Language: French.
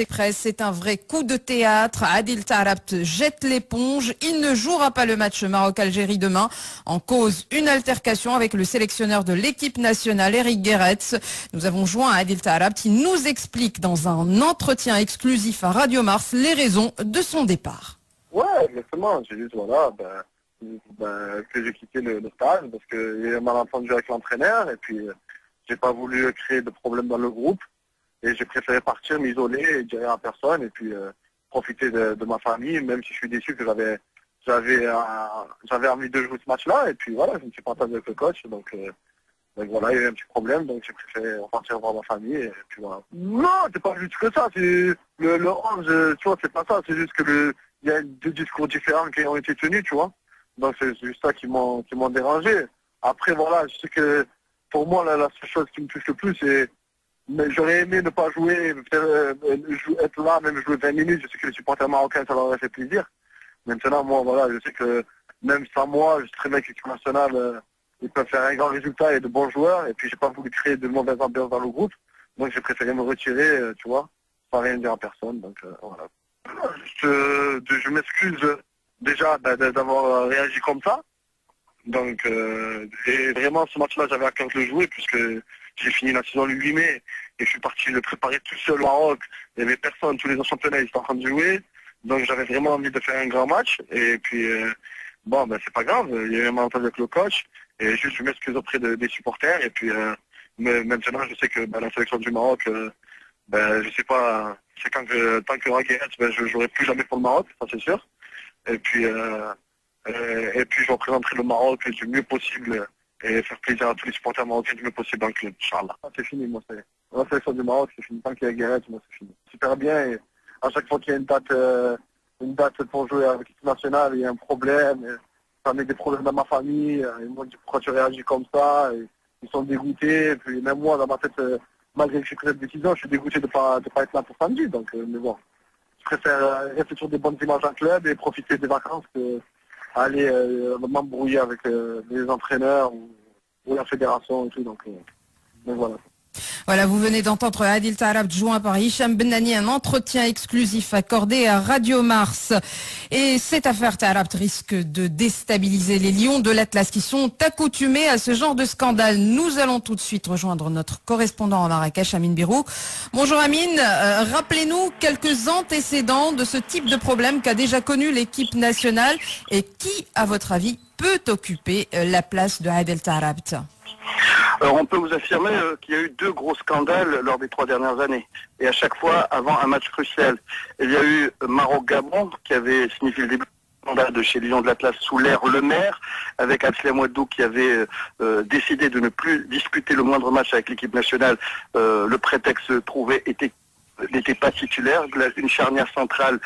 Express, c'est un vrai coup de théâtre. Adil Taarabt jette l'éponge. Il ne jouera pas le match Maroc-Algérie demain. En cause, une altercation avec le sélectionneur de l'équipe nationale, Eric Guéretz. Nous avons joint Adil Taarabt. Il nous explique dans un entretien exclusif à Radio Mars les raisons de son départ. Ouais, exactement. J'ai juste, voilà, que j'ai quitté le stade parce qu'il y a eu un malentendu avec l'entraîneur et puis j'ai pas voulu créer de problème dans le groupe et j'ai préféré partir, m'isoler et dire à personne et puis profiter de ma famille, même si je suis déçu que j'avais envie de jouer ce match-là et puis voilà, je me suis pas entendu avec le coach donc voilà, il y a eu un petit problème donc j'ai préféré repartir voir ma famille et puis voilà. Non, c'est pas juste que ça, c'est le 11, tu vois, c'est pas ça, c'est juste que il y a deux discours différents qui ont été tenus, tu vois. Donc c'est juste ça qui m'ont dérangé. Après voilà, je sais que pour moi la seule chose qui me touche le plus c'est mais j'aurais aimé ne pas jouer, être là, même jouer 20 minutes, je sais que les supporters marocains ça leur aurait fait plaisir. Maintenant moi voilà, je sais que même sans moi, je sais très bien que l'équipe nationale ils peuvent faire un grand résultat et de bons joueurs et puis j'ai pas voulu créer de mauvaise ambiance dans le groupe. Donc j'ai préféré me retirer, tu vois, sans rien dire à personne. Donc voilà. Je m'excuse déjà d'avoir réagi comme ça. Donc, et vraiment, ce match-là, j'avais à cœur de le jouer puisque j'ai fini la saison le 8 mai et je suis parti le préparer tout seul au Maroc. Il n'y avait personne, tous les autres championnats, ils étaient en train de jouer. Donc, j'avais vraiment envie de faire un grand match. Et puis, c'est pas grave, il y a eu un malentendu avec le coach. Et juste, je m'excuse auprès des supporters. Et puis, maintenant, je sais que la sélection du Maroc, je sais pas, c'est tant que Raguet, je jouerai plus jamais pour le Maroc, ça c'est sûr. Et puis je représenterai le Maroc du mieux possible et faire plaisir à tous les supporters marocains du mieux possible dans le club, Inch'Allah. C'est fini, moi, c'est la sélection du Maroc, c'est fini. Tant qu'il y a Guéret, moi, c'est fini. Super bien, et à chaque fois qu'il y a une date pour jouer avec l'équipe nationale, il y a un problème, et ça met des problèmes dans ma famille, ils m'ont dit pourquoi tu réagis comme ça, et ils sont dégoûtés, et puis même moi, dans ma tête, malgré que j'ai pris cette décision, je suis dégoûté de pas être là pour samedi, donc, mais bon. Je préfère rester sur des bonnes images en club et profiter des vacances que aller m'embrouiller avec les entraîneurs ou la fédération et tout, donc voilà. Voilà, vous venez d'entendre Adil Taarabt joint par Hicham Benani, un entretien exclusif accordé à Radio Mars. Et cette affaire Taarabt risque de déstabiliser les Lions de l'Atlas qui sont accoutumés à ce genre de scandale. Nous allons tout de suite rejoindre notre correspondant à Marrakech, Amine Birou. Bonjour Amine, rappelez-nous quelques antécédents de ce type de problème qu'a déjà connu l'équipe nationale et qui, à votre avis, peut occuper la place de Adil Taarabt? Alors on peut vous affirmer qu'il y a eu 2 gros scandales lors des 3 dernières années. Et à chaque fois, avant un match crucial, il y a eu Maroc-Gabon, qui avait signifié le début du scandale de chez Lions de l'Atlas sous l'ère Le Maire, avec Abslem Ouaddou qui avait décidé de ne plus disputer le moindre match avec l'équipe nationale. Le prétexte trouvé n'était pas titulaire, une charnière centrale.